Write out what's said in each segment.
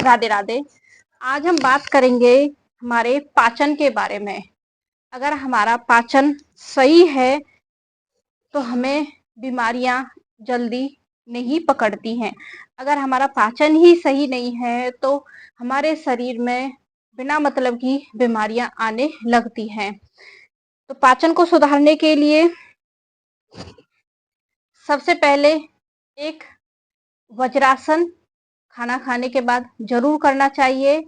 राधे राधे। आज हम बात करेंगे हमारे पाचन के बारे में। अगर हमारा पाचन सही है तो हमें बीमारियां जल्दी नहीं पकड़ती हैं। अगर हमारा पाचन ही सही नहीं है तो हमारे शरीर में बिना मतलब की बीमारियां आने लगती हैं। तो पाचन को सुधारने के लिए सबसे पहले एक वज्रासन खाना खाने के बाद जरूर करना चाहिए।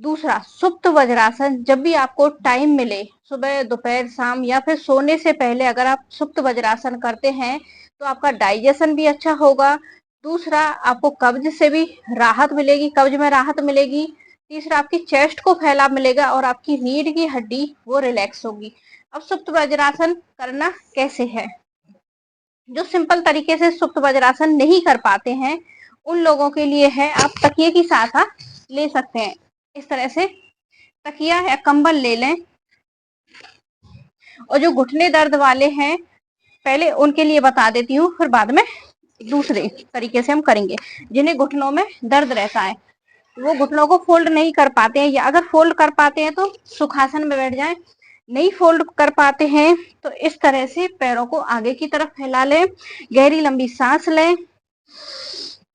दूसरा सुप्त वज्रासन, जब भी आपको टाइम मिले, सुबह दोपहर शाम या फिर सोने से पहले अगर आप सुप्त वज्रासन करते हैं तो आपका डाइजेशन भी अच्छा होगा। दूसरा, आपको कब्ज से भी राहत मिलेगी, कब्ज में राहत मिलेगी। तीसरा, आपकी चेस्ट को फैलाव मिलेगा और आपकी रीढ़ की हड्डी वो रिलैक्स होगी। अब सुप्त वज्रासन करना कैसे है? जो सिंपल तरीके से सुप्त वज्रासन नहीं कर पाते हैं उन लोगों के लिए है, आप तकिए की सहायता ले सकते हैं। इस तरह से तकिया या कंबल ले लें। और जो घुटने दर्द वाले हैं, पहले उनके लिए बता देती हूँ, फिर बाद में दूसरे तरीके से हम करेंगे। जिन्हें घुटनों में दर्द रहता है, वो घुटनों को फोल्ड नहीं कर पाते हैं, या अगर फोल्ड कर पाते हैं तो सुखासन में बैठ जाएं। नहीं फोल्ड कर पाते हैं तो इस तरह से पैरों को आगे की तरफ फैला लें, गहरी लंबी सांस लें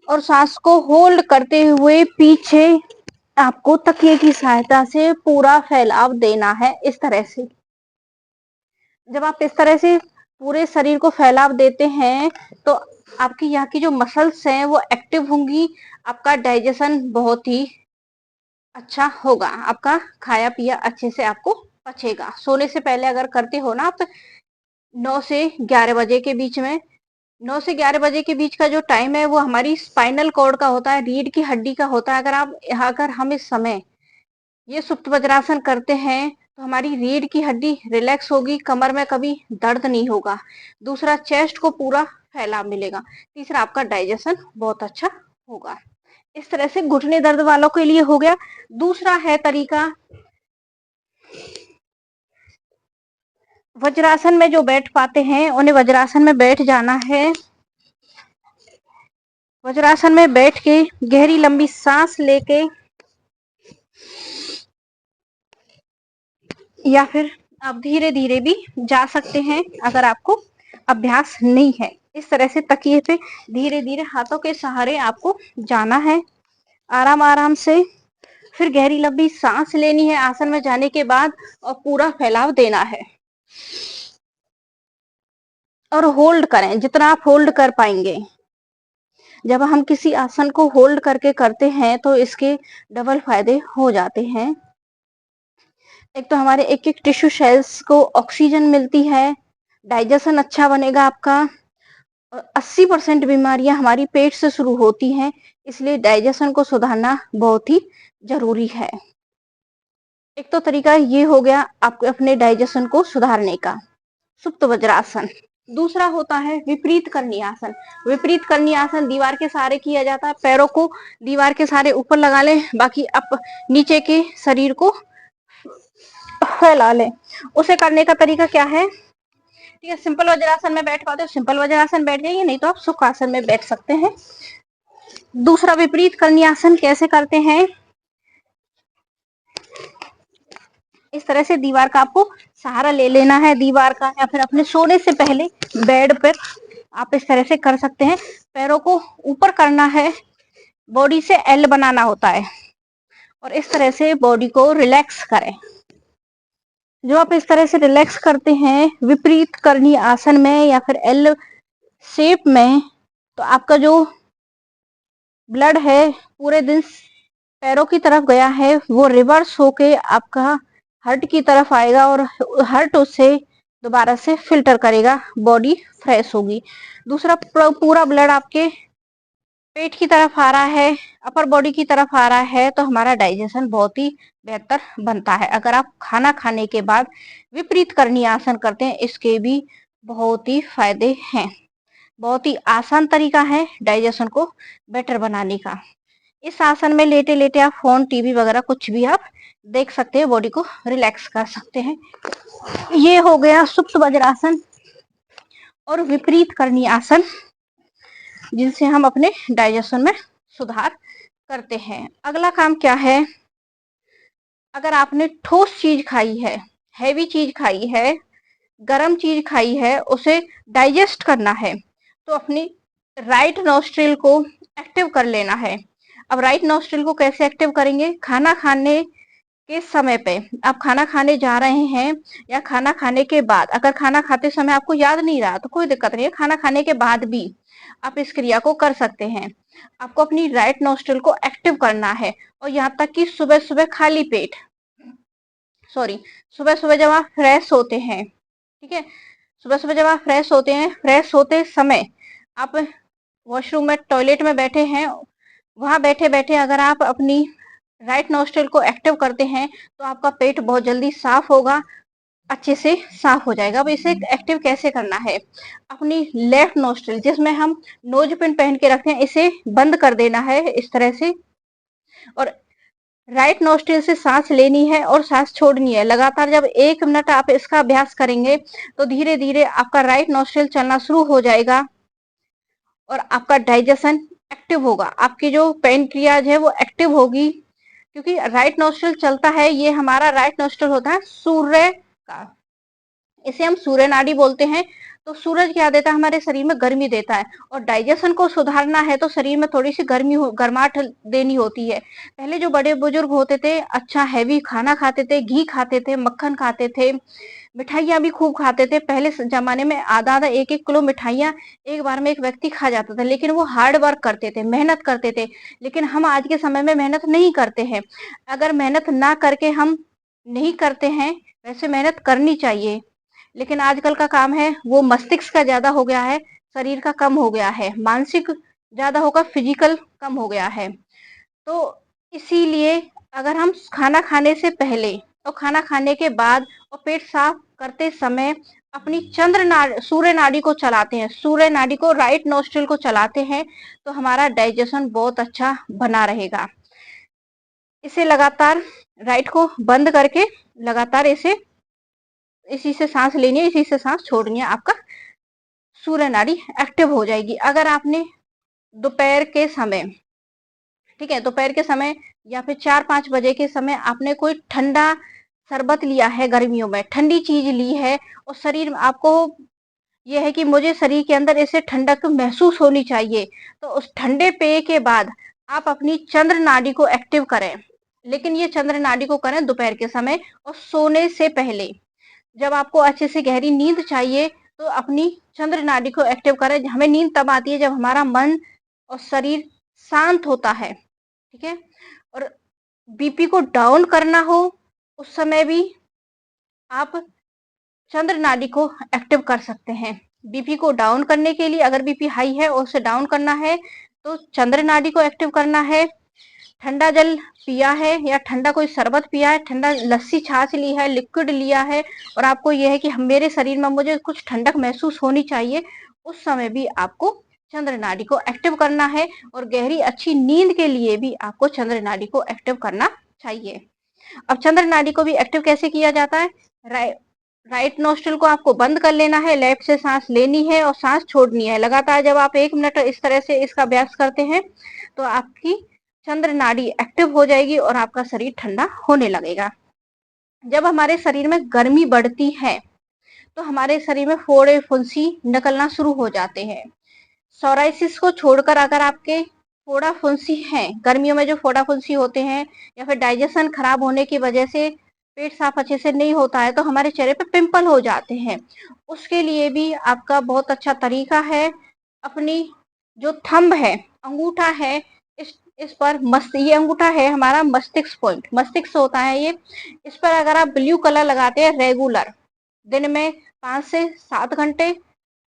और सांस को होल्ड करते हुए पीछे आपको तकिए की सहायता से पूरा फैलाव देना है। इस तरह से जब आप इस तरह से पूरे शरीर को फैलाव देते हैं तो आपकी यहाँ की जो मसल्स हैं वो एक्टिव होंगी, आपका डाइजेशन बहुत ही अच्छा होगा, आपका खाया पिया अच्छे से आपको पचेगा। सोने से पहले अगर करते हो ना आप, तो 9 से 11 बजे के बीच में, 9 से 11 बजे के बीच का जो टाइम है वो हमारी स्पाइनल कॉर्ड का होता है, रीढ़ की हड्डी का होता है। अगर हम इस समय ये सुप्त वज्रासन करते हैं तो हमारी रीढ़ की हड्डी रिलैक्स होगी, कमर में कभी दर्द नहीं होगा। दूसरा, चेस्ट को पूरा फैलाव मिलेगा। तीसरा, आपका डाइजेशन बहुत अच्छा होगा। इस तरह से घुटने दर्द वालों के लिए हो गया। दूसरा है तरीका, वज्रासन में जो बैठ पाते हैं उन्हें वज्रासन में बैठ जाना है। वज्रासन में बैठ के गहरी लंबी सांस लेके, या फिर आप धीरे धीरे भी जा सकते हैं अगर आपको अभ्यास नहीं है। इस तरह से तकिए पे धीरे धीरे हाथों के सहारे आपको जाना है, आराम आराम से। फिर गहरी लंबी सांस लेनी है आसन में जाने के बाद और पूरा फैलाव देना है और होल्ड करें जितना आप होल्ड कर पाएंगे। जब हम किसी आसन को होल्ड करके करते हैं तो इसके डबल फायदे हो जाते हैं। एक तो हमारे एक एक टिश्यू सेल्स को ऑक्सीजन मिलती है, डाइजेशन अच्छा बनेगा आपका। 80% बीमारियां हमारी पेट से शुरू होती हैं, इसलिए डाइजेशन को सुधारना बहुत ही जरूरी है। एक तो तरीका ये हो गया आपके अपने डाइजेशन को सुधारने का, सुप्त वज्रासन। दूसरा होता है विपरीत करनी आसन। विपरीत करनी आसन दीवार के सहारे किया जाता है। पैरों को दीवार के सहारे ऊपर लगा लें, बाकी आप नीचे के शरीर को फैला लें। उसे करने का तरीका क्या है? ठीक है, सिंपल वज्रासन में बैठ पाते हो सिंपल वज्रासन बैठ जाइए, नहीं तो आप सुखासन में बैठ सकते हैं। दूसरा, विपरीत करनी आसन कैसे करते हैं? इस तरह से दीवार का आपको सहारा ले लेना है, दीवार का, या फिर अपने सोने से पहले बेड पर आप इस तरह से कर सकते हैं। पैरों को ऊपर करना है, बॉडी से एल बनाना होता है और इस तरह से बॉडी को रिलैक्स करें। जो आप इस तरह से रिलैक्स करते हैं विपरीत करनी आसन में या फिर एल शेप में, तो आपका जो ब्लड है पूरे दिन पैरों की तरफ गया है वो रिवर्स होके आपका हार्ट की तरफ आएगा और हार्ट उसे दोबारा से फिल्टर करेगा, बॉडी फ्रेश होगी। दूसरा, पूरा ब्लड आपके पेट की तरफ आ रहा है, अपर बॉडी की तरफ आ रहा है, तो हमारा डाइजेशन बहुत ही बेहतर बनता है। अगर आप खाना खाने के बाद विपरीत करनी आसन करते हैं, इसके भी बहुत ही फायदे हैं। बहुत ही आसान तरीका है डाइजेशन को बेटर बनाने का। इस आसन में लेटे लेटे आप फोन, टीवी वगैरह कुछ भी आप देख सकते हैं, बॉडी को रिलैक्स कर सकते हैं। ये हो गया सुप्त वज्रासन और विपरीत करनी आसन। जिनसे हम अपने डाइजेशन में सुधार करते हैं। अगला काम क्या है, अगर आपने ठोस चीज खाई है, हैवी चीज खाई है, गरम चीज खाई है, उसे डाइजेस्ट करना है तो अपनी राइट नोस्ट्रिल को एक्टिव कर लेना है। अब राइट नोस्ट्रिल को कैसे एक्टिव करेंगे, खाना खाने के समय पे, आप खाना खाने जा रहे हैं या खाना खाने के बाद, अगर खाना खाते समय आपको याद नहीं रहा तो कोई दिक्कत नहीं है, खाना खाने के बाद भी आप इस क्रिया को कर सकते हैं। आपको अपनी राइट नोस्ट्रिल को एक्टिव करना है और यहाँ तक कि सुबह सुबह खाली पेट, सुबह सुबह जब आप फ्रेश होते हैं, ठीक है, सुबह सुबह जब आप फ्रेश होते हैं, फ्रेश होते समय आप वॉशरूम में, टॉयलेट में बैठे हैं, वहां बैठे बैठे अगर आप अपनी राइट नोस्ट्रिल को एक्टिव करते हैं तो आपका पेट बहुत जल्दी साफ होगा, अच्छे से साफ हो जाएगा। अब इसे एक्टिव कैसे करना है, अपनी लेफ्ट नोस्ट्रिल जिसमें हम नोज पिन पहन के रखते हैं, इसे बंद कर देना है इस तरह से, और राइट नोस्ट्रिल से सांस लेनी है और सांस छोड़नी है। लगातार जब 1 मिनट आप इसका अभ्यास करेंगे तो धीरे धीरे आपका राइट नोस्ट्रिल चलना शुरू हो जाएगा और आपका डाइजेशन एक्टिव होगा, आपकी जो पेनक्रियाज है वो एक्टिव होगी, क्योंकि राइट नोस्ट्रिल चलता है, ये हमारा राइट नोस्ट्रिल होता है सूर्य का, इसे हम सूर्य नाड़ी बोलते हैं। तो सूरज क्या देता है, हमारे शरीर में गर्मी देता है, और डाइजेशन को सुधारना है तो शरीर में थोड़ी सी गर्माहट देनी होती है। पहले जो बड़े बुजुर्ग होते थे, अच्छा हैवी खाना खाते थे, घी खाते थे, मक्खन खाते थे, मिठाइयाँ भी खूब खाते थे। पहले जमाने में आधा आधा 1 1 किलो मिठाइयाँ एक बार में एक व्यक्ति खा जाता था, लेकिन वो हार्ड वर्क करते थे, मेहनत करते थे। लेकिन हम आज के समय में मेहनत नहीं करते हैं। अगर मेहनत ना करके हम नहीं करते हैं, वैसे मेहनत करनी चाहिए, लेकिन आजकल का काम है वो मस्तिष्क का ज्यादा हो गया है, शरीर का कम हो गया है, मानसिक ज्यादा होगा, फिजिकल कम हो गया है। तो इसीलिए अगर हम खाना खाने से पहले और खाना खाने के बाद और पेट साफ करते समय अपनी सूर्य नाड़ी को चलाते हैं, सूर्य नाड़ी को, राइट नोस्ट्रिल को चलाते हैं, तो हमारा डाइजेशन बहुत अच्छा बना रहेगा। इसे लगातार राइट को बंद करके लगातार इसी से सांस लेनी है, इसी से सांस छोड़नी है, आपका सूर्य नाड़ी एक्टिव हो जाएगी। अगर आपने दोपहर के समय, ठीक है, दोपहर के समय या फिर 4 5 बजे के समय आपने कोई ठंडा शरबत लिया है, गर्मियों में ठंडी चीज ली है, और शरीर में आपको ये है कि मुझे शरीर के अंदर ऐसे ठंडक महसूस होनी चाहिए, तो उस ठंडे पेय के बाद आप अपनी चंद्र नाड़ी को एक्टिव करें। लेकिन ये चंद्र नाड़ी को करें दोपहर के समय और सोने से पहले। जब आपको अच्छे से गहरी नींद चाहिए तो अपनी चंद्र नाड़ी को एक्टिव करें। हमें नींद तब आती है जब हमारा मन और शरीर शांत होता है, ठीक है। और बीपी को डाउन करना हो उस समय भी आप चंद्र नाड़ी को एक्टिव कर सकते हैं। बीपी को डाउन करने के लिए, अगर बीपी हाई है और उसे डाउन करना है तो चंद्र नाड़ी को एक्टिव करना है। ठंडा जल पिया है या ठंडा कोई शरबत पिया है, ठंडा लस्सी छाछ ली है, लिक्विड लिया है, और आपको यह है कि मेरे शरीर में मुझे कुछ ठंडक महसूस होनी चाहिए, उस समय भी आपको चंद्र नाड़ी को एक्टिव करना है। और गहरी अच्छी नींद के लिए भी आपको चंद्र नाड़ी को एक्टिव करना चाहिए। अब चंद्र नाड़ी को भी एक्टिव कैसे किया जाता है, राइट नोस्ट्रिल को आपको बंद कर लेना है, लेफ्ट से सांस लेनी है और सांस छोड़नी है। लगातार जब आप 1 मिनट इस तरह से इसका अभ्यास करते हैं तो आपकी चंद्र नाड़ी एक्टिव हो जाएगी और आपका शरीर ठंडा होने लगेगा। जब हमारे शरीर में गर्मी बढ़ती है तो हमारे शरीर में फोड़े फुंसी निकलना शुरू हो जाते हैं। सोराइसिस को छोड़कर अगर आपके फोड़ा फुंसी है, गर्मियों में जो फोड़ा फुंसी होते हैं, या फिर डाइजेशन खराब होने की वजह से पेट साफ अच्छे से नहीं होता है, तो हमारे चेहरे पे पिंपल हो जाते हैं। उसके लिए भी आपका बहुत अच्छा तरीका है, अपनी जो थंब है, अंगूठा है, इस पर ये अंगूठा है हमारा मस्तिष्क पॉइंट, मस्तिष्क होता है ये, इस पर अगर आप ब्लू कलर लगाते हैं रेगुलर, दिन में 5 से 7 घंटे,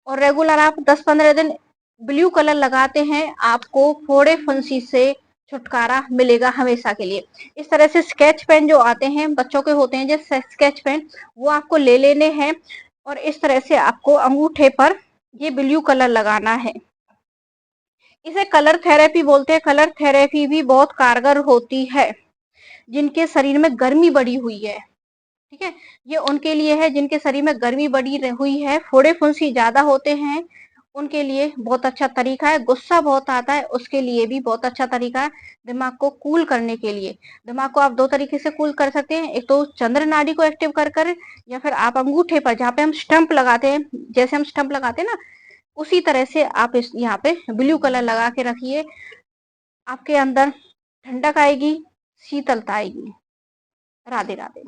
और रेगुलर आप 10 15 दिन ब्लू कलर लगाते हैं, आपको फोड़े फुंसी से छुटकारा मिलेगा हमेशा के लिए। इस तरह से स्केच पेन जो आते हैं, बच्चों के होते हैं जैसे स्केच पेन, वो आपको ले लेने हैं और इस तरह से आपको अंगूठे पर ये ब्लू कलर लगाना है। इसे कलर थेरेपी बोलते हैं। कलर थेरेपी भी बहुत कारगर होती है जिनके शरीर में गर्मी बढ़ी हुई है, ठीक है। ये उनके लिए है जिनके शरीर में गर्मी बढ़ी हुई है, फोड़े फुंसी ज्यादा होते हैं, उनके लिए बहुत अच्छा तरीका है। गुस्सा बहुत आता है, उसके लिए भी बहुत अच्छा तरीका है। दिमाग को कूल करने के लिए, दिमाग को आप दो तरीके से कूल कर सकते हैं। एक तो चंद्र नाड़ी को एक्टिव कर कर, या फिर आप अंगूठे पर जहाँ पे हम स्टंप लगाते हैं, जैसे हम स्टंप लगाते हैं ना, उसी तरह से आप इस यहाँ पे ब्लू कलर लगा के रखिए। आपके अंदर ठंडक आएगी, शीतलता आएगी। राधे राधे।